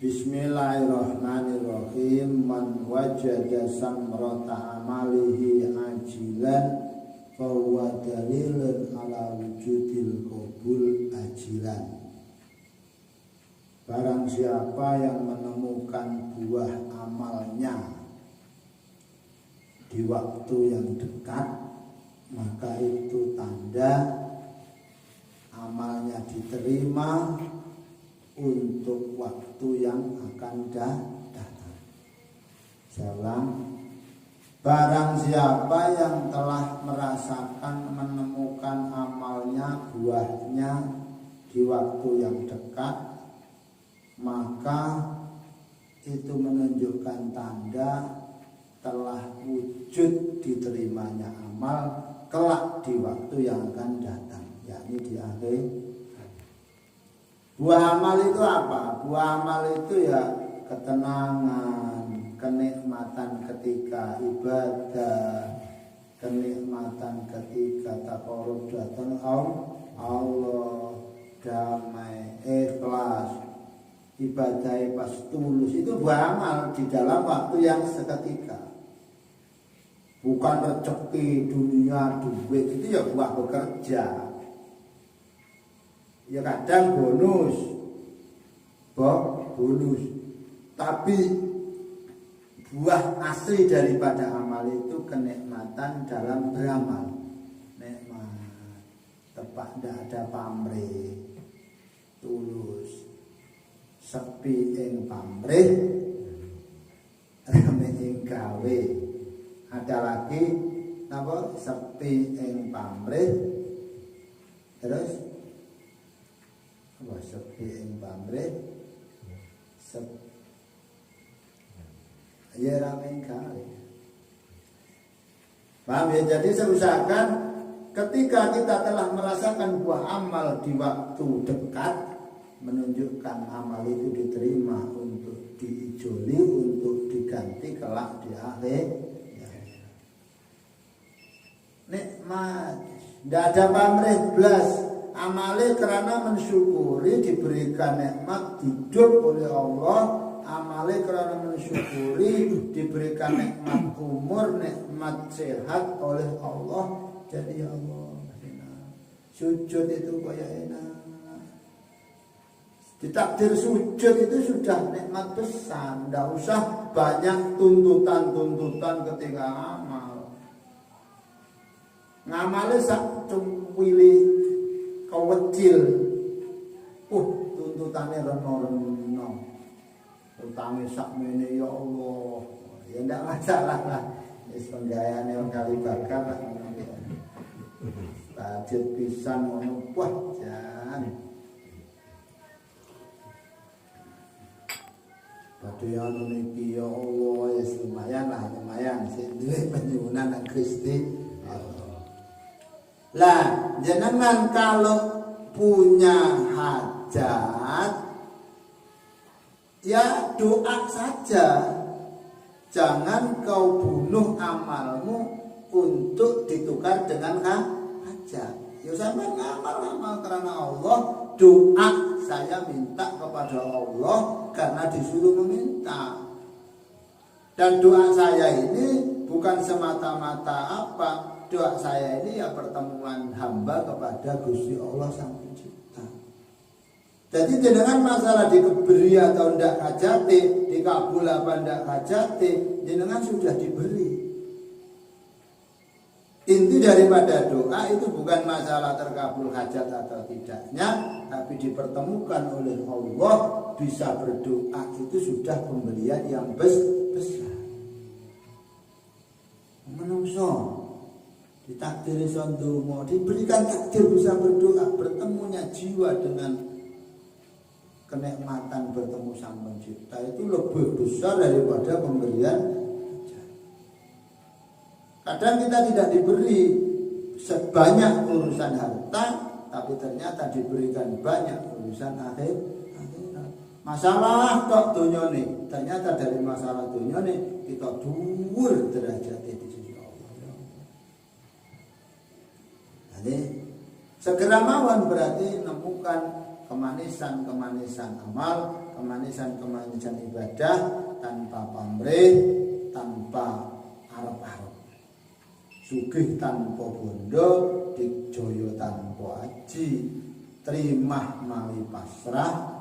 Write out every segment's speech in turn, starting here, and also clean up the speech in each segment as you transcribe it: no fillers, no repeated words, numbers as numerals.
Bismillahirrahmanirrahim. Man wajada samrata amalihi ajilan fahuwa dalilun ala wujudil qabul ajilan. Barang siapa yang menemukan buah amalnya di waktu yang dekat, maka itu tanda amalnya diterima untuk waktu yang akan datang. Salam. Barang siapa yang telah merasakan menemukan amalnya, buahnya di waktu yang dekat, maka itu menunjukkan tanda telah wujud diterimanya amal kelak di waktu yang akan datang, yakni di akhir. Buah amal itu apa? Buah amal itu ya ketenangan, kenikmatan ketika ibadah, kenikmatan ketika taqarrub datang Allah, damai, ikhlas, ibadah pas tulus. Itu buah amal di dalam waktu yang seketika. Bukan rezeki dunia, duit, itu ya buah bekerja. Ya kadang bonus, tapi buah asli daripada amal itu kenikmatan dalam beramal. Nikmat, tepat, tidak ada pamrih, tulus, sepi ing pamrih, rame ing gawe. Ada lagi apa? Sepi ing pamrih, terus sepi ing pamrih, ya rame ing gawe. Paham ya? Jadi seusahakan ketika kita telah merasakan buah amal di waktu dekat, menunjukkan amal itu diterima untuk diijoli, untuk diganti kelak di akhir. Nikmat, tidak ada pamrih blas. Amale karena mensyukuri diberikan nikmat hidup oleh Allah. Amale karena mensyukuri diberikan nikmat umur, nikmat sehat oleh Allah. Jadi ya Allah, sujud itu kayak enak. Ditakdir sujud itu sudah nikmat besar. Tidak usah banyak tuntutan-tuntutan ketika amal. Ngamale sak cuwili kewecil, tuntutannya reno-reno, utangi sakmene ya Allah, ya ndak masalah lah, penggayaan yang kali bakar lah, tajir pisang ngono, wah jan, padahal niki ya Allah, ya lumayan, sih duwe penyuwunan nang Gusti. Lah, jenengan kalau punya hajat, ya doa saja. Jangan kau bunuh amalmu untuk ditukar dengan hajat. Ya sampai ngamal karena Allah, doa saya minta kepada Allah karena disuruh meminta. Dan doa saya ini bukan semata-mata apa. Doa saya ini ya pertemuan hamba kepada Gusti Allah Sang Pencipta. Jadi dengan masalah diberi atau tidak hajati, dikabul apa tidak hajati, jenengan sudah diberi. Inti daripada doa itu bukan masalah terkabul hajat atau tidaknya, tapi dipertemukan oleh Allah, bisa berdoa itu sudah pemberian yang besar. Menungso ditakdiri sondongo, diberikan takdir bisa berdoa, bertemunya jiwa dengan kenikmatan bertemu Sang Pencipta itu lebih besar daripada pemberian. Kadang kita tidak diberi sebanyak urusan harta, tapi ternyata diberikan banyak urusan akhirat. Masalah kok dunyane, ternyata dari masalah dunyane kita dhuwur derajate di sisi Allah. Jadi segera mawon berarti menemukan kemanisan amal kemanisan ibadah tanpa pamrih, tanpa arep-arep. Sugih tanpa bondo, dikjaya tanpa aji, trimah mawi pasrah,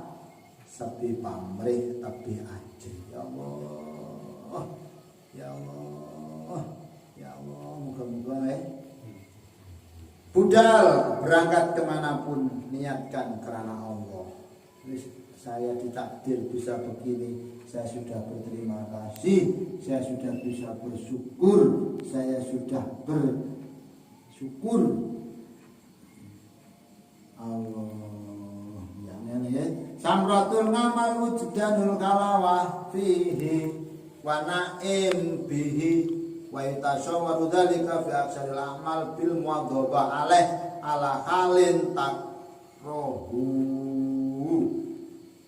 sepi pamrih tapi aji. Ya Allah, ya Allah, ya Allah, muga-muga budal berangkat kemanapun niatkan karena Allah. Saya ditakdir bisa begini, saya sudah berterima kasih, saya sudah bisa bersyukur, saya sudah bersyukur. Allah ya ya. Samratul ngamal wujdanul kalawah fihi wa na'im bihi wa itasyawaru dzalika fi aksaril amal bil muadzaba alaih ala halin takrohu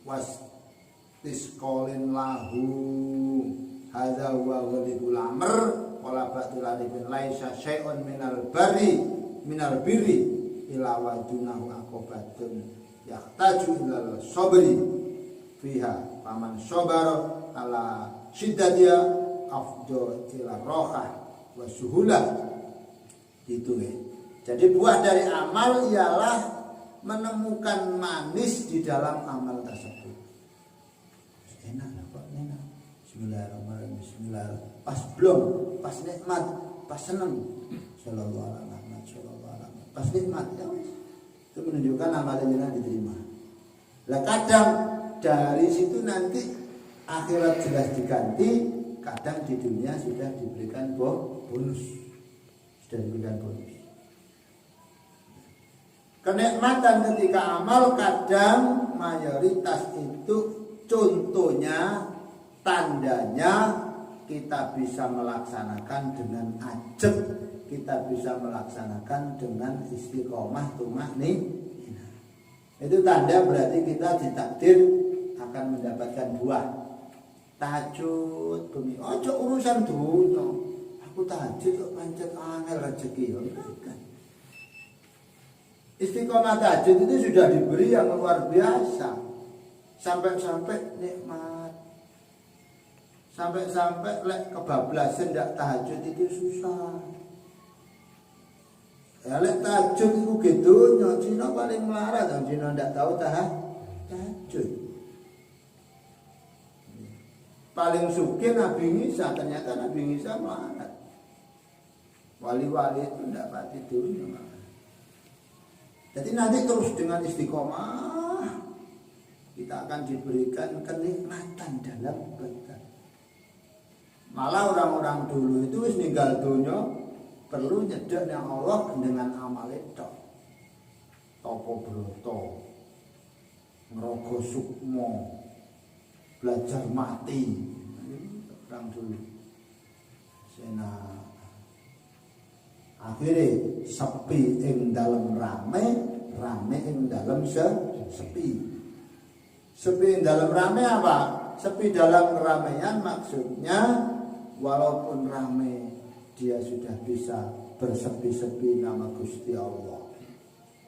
was tisqolin lahu hadza huwa ghalibul amr wala ba'dul alifin laisa syai'un minal birri ila wadunahu aqobatun yahtaju ilal sabri fiha paman sabara ala syiddatia afdal ila rohah wa suhulah. Gitu ya. Jadi buah dari amal ialah menemukan manis di dalam amal tersebut. Enak kok, enak. Bismillahirrahmanirrahim. Bismillahirrahmanirrahim. Pas belum, pas nikmat, pas seneng. Sallallahu alaihi wasallam, sallallahu alaihi wasallam. Pas nikmat ya wis. Itu menunjukkan amalnya diterima. Lah kadang dari situ nanti akhirat jelas diganti, kadang di dunia sudah diberikan bonus. Sudah diberikan bonus. Kenikmatan ketika amal kadang mayoritas itu contohnya, tandanya kita bisa melaksanakan dengan ajab, kita bisa melaksanakan dengan istiqomah tumakninah. Itu tanda berarti kita ditakdir akan mendapatkan buah. Tahajud bumi, ojo urusan dunia. Aku tahajud kok pancet angel rezeki ya. Istiqomah tahajud itu sudah diberi yang luar biasa. Sampai-sampai nikmat. Sampai-sampai lek kebablasan ndak tahajud itu susah. Ya lek tahajud itu gitu, Cina paling melarat, Cina ndak tahu tahajud. Paling suki Nabi Isa, ternyata Nabi Isa melarat. Wali-wali itu ndak pati dunia. Jadi nanti terus dengan istiqomah kita akan diberikan kenikmatan dalam ibadah. Malah orang-orang dulu itu wis ninggal dunia perlu nyedek yang Allah dengan amal itu. Topo broto, ngerogo sukmo, belajar mati. Orang dulu. Akhirnya sepi ing dalam rame ing dalam sepi. Sepi ing dalam rame apa? Sepi dalam keramaian maksudnya walaupun rame dia sudah bisa bersepi-sepi nama Gusti Allah.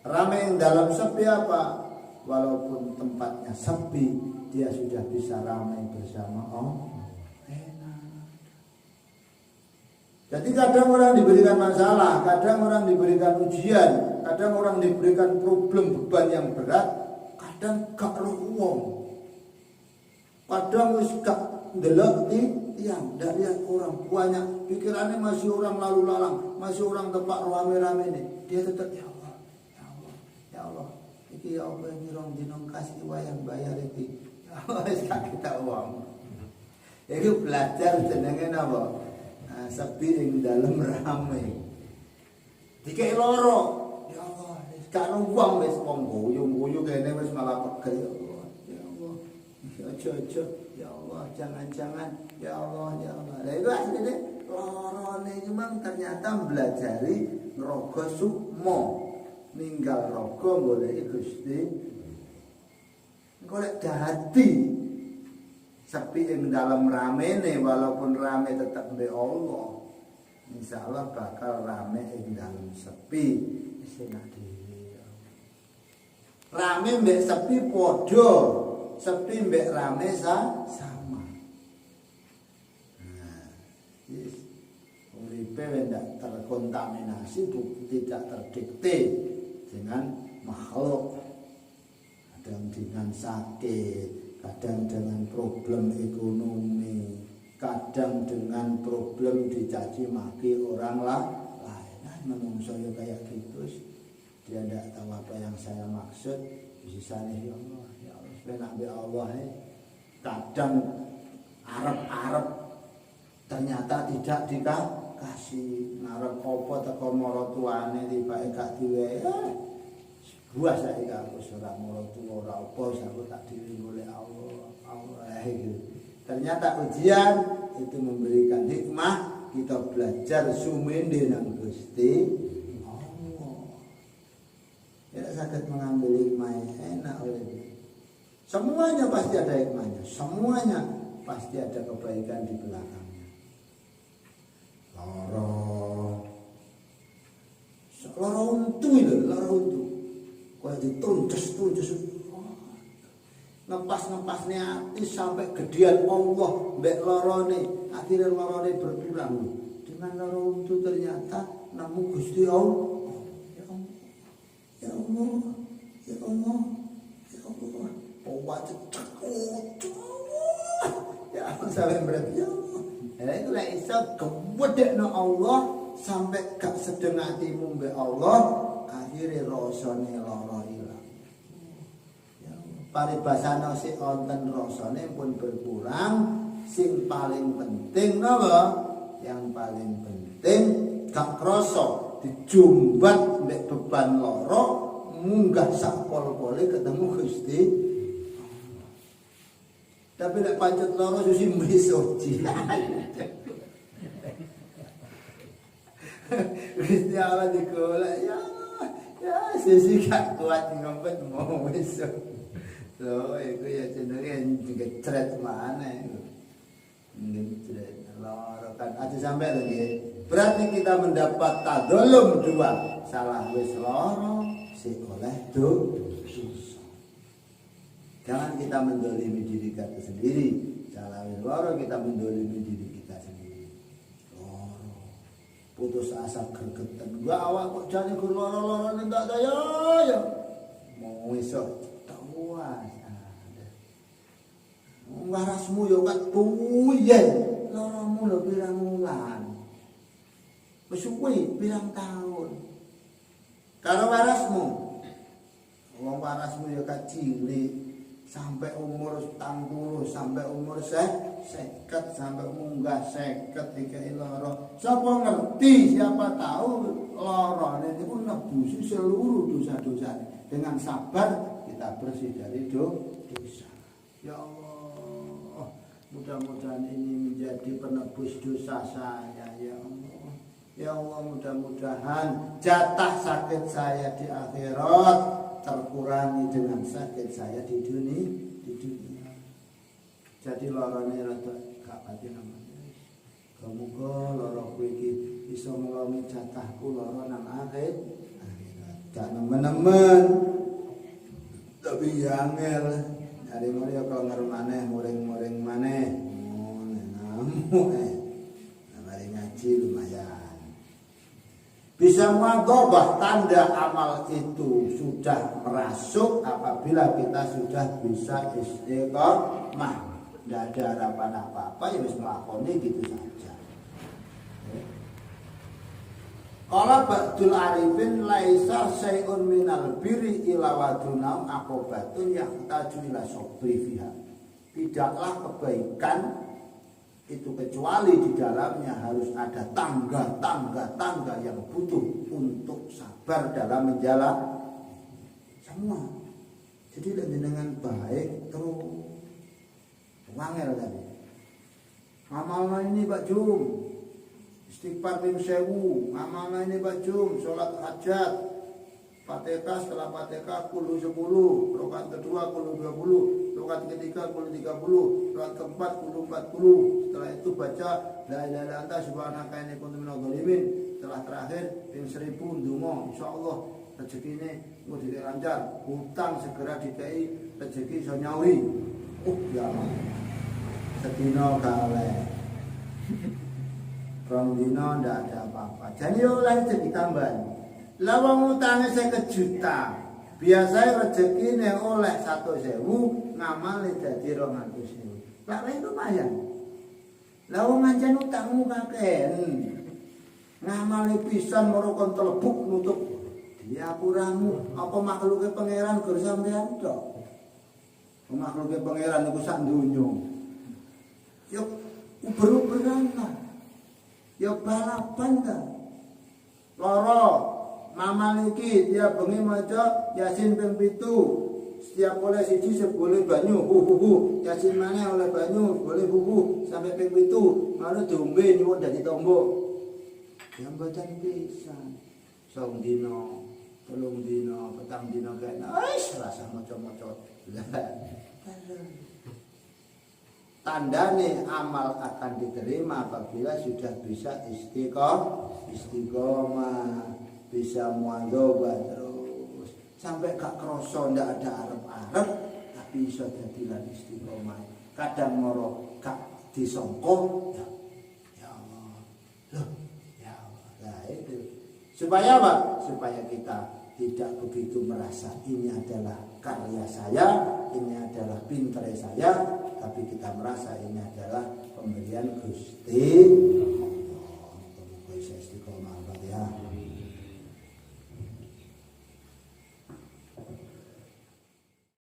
Rame ing dalam sepi apa? Walaupun tempatnya sepi dia sudah bisa ramai bersama Allah. Jadi kadang orang diberikan masalah, kadang orang diberikan ujian, kadang orang diberikan problem beban yang berat, kadang gak ruwong. Kadang wis gak ndelok tiang, ndak lihat orang banyak, pikirannya masih orang lalu lalang, masih orang tempat rame-rame ini. Dia tetap ya Allah, ya Allah, ya Allah. Iki ya Allah nyirong dinong kasih wayang bayar iki. Ya Allah wis gak kita uang. Iki belajar jenenge napa? Sepi ing dalem rame. Dikek loro. Ya Allah, gak ono wong wis wong guyu-guyu kene wis malah pegel ya Allah. Ya Allah. Aja-aja. Ya Allah, jangan-jangan. Ya Allah, ya Allah. Lah itu asline lorone iki mang ternyata belajari ngrogo sukmo. Ninggal rogo golek Gusti. Golek dadi. Sepi ing dalam ramene walaupun rame tetap be Allah. Insyaallah bakal rame ing dalam sepi. Rame mbek sepi padha. sepi mbek rame sama. Nah, uripe tidak terkontaminasi, tidak terdikte dengan makhluk. Kadang dengan sakit, kadang dengan problem ekonomi, kadang dengan problem dicaci maki orang lain. Nah, menungso ya kayak gitu. Dia tidak tahu apa yang saya maksud. Bisa nih ya Allah, sebenarnya Allah kadang arep ternyata tidak dikasih. Ngarep apa teko maratuane tibake gak diwehi. Buah saya aku ora maratu ora apa aku tak diri oleh Allah gitu. Ternyata ujian itu memberikan hikmah, kita belajar sumende nang Gusti Allah. Tidak sakit mengambil hikmah enak oleh. Semuanya pasti ada hikmahnya, semuanya pasti ada kebaikan di belakangnya. Loro untu. Kau ditunjus ngepas-ngepasnya hati sampai gedean Allah mbek lorone, akhirnya lorone berkurang. Dengan loro untu ternyata namu Gusti Allah. Ya Allah. Obat ya sampai berarti ya Allah. Itu lah iso kewedekno Allah sampai gak sedeng atimu mbek Allah, akhirnya rasane lara ilang. Paribasane sing wonten rasane pun berkurang. Sing paling penting napa? Yang paling penting gak krasa dijumbat mbek beban lara, munggah sak pol-pole ketemu Gusti. Tapi nek pancet lara susi mrisoji. Gusti Allah digolek ya sisi gak kuat ngompet mau wis. Loh, iku ya jenenge ngecret maneh. Ngecret lara kan aja sampai lagi. Berarti kita mendapat tadzalum dua. Salah wis lara, sing oleh dosa. Jangan kita mendolimi diri kita sendiri. Salah wis lara kita mendolimi diri kita sendiri. Lara. Putus asa gregetan. Gua awak kok jane gur lara-lara ndak ya. Mau iso warasmu yo kat puyen laramu lho pirang wulan wis kuwi pirang tahun karo warasmu wong warasmu yo kat cilik sampai umur 40 sampai umur 50 sampai munggah 50 dikai lara sapa ngerti siapa tahu larane niku nebusi seluruh dosa-dosa dengan sabar kita bersih dari dosa. Ya Allah, mudah-mudahan ini menjadi penebus dosa saya. Ya Allah, ya Allah, mudah-mudahan jatah sakit saya di akhirat terkurangi dengan sakit saya di dunia. Jadi larane rada gak pati namanya. Muga lara kuwi iki iso nglongi jatahku lara nang akhirat. Gak nemen-nemen. Tapi angel dari mulai kalau ngermaneh muring-muring maneh ngamuk mari ngaji lumayan bisa mengubah tanda amal itu sudah merasuk apabila kita sudah bisa istiqomah, tidak ada harapan apa-apa ya wis melakoni gitu saja. Qala ba'dul arifin laisa syai'un minal birri ila wadunam akobatun yahtaju ila sabri fiha. Tidaklah kebaikan itu kecuali di dalamnya harus ada tangga yang butuh untuk sabar dalam menjalankan semua. Jadi dengan baik terus wangel tadi. Amalnya ini Pak Jum istighfar bin sewu, amalnya ini bajum, sholat hajat, Fatihah setelah Fatihah kulu 10, rakaat kedua kulu 20, rakaat ketiga kulu 30, rakaat keempat kulu 40. Setelah itu baca la ilaha illa anta subhanaka inni kuntu minadh dhalimin. Setelah terakhir ping 1000 ndonga, insyaallah rezekine mudah lancar, hutang segera dikai rezeki iso nyauri. Ya sedina gak oleh. Rong dina ndak ada apa-apa. Jadi oleh rezeki tambahan. Lah wong utange 50 juta. Biasanya rezeki nek oleh 100.000 ngamale dadi 200.000. Lah wis lumayan. Lah wong ancen utangmu kakehan. Ngamale pisan moro kon telebuk nutup diapuramu apa makhluke pangeran gur sampean tok. Makhluke pangeran iku sak donya. Yo uber-uberan lah. Yo balapan ta. Loro mama iki dia bengi maca Yasin ping 7. Setiap oleh siji boleh banyu. Yasin maneh oleh banyu, boleh sampai ping 7. Lalu diombe nyuwun dadi tombo. Ya mboten pisan. 2 dina, 3 dina, 4 dina kena wis rasa maca-maca. Tandane amal akan diterima apabila sudah bisa istiqomah, bisa muadzabah terus sampai gak kroso ndak ada arep-arep tapi iso dadi lan istiqomah. Kadang moro gak disangka ya Allah. Loh, ya Allah. Nah, itu. Supaya apa? Supaya kita tidak begitu merasa ini adalah karya saya, ini adalah pintere saya, tapi kita merasa ini adalah pemberian Gusti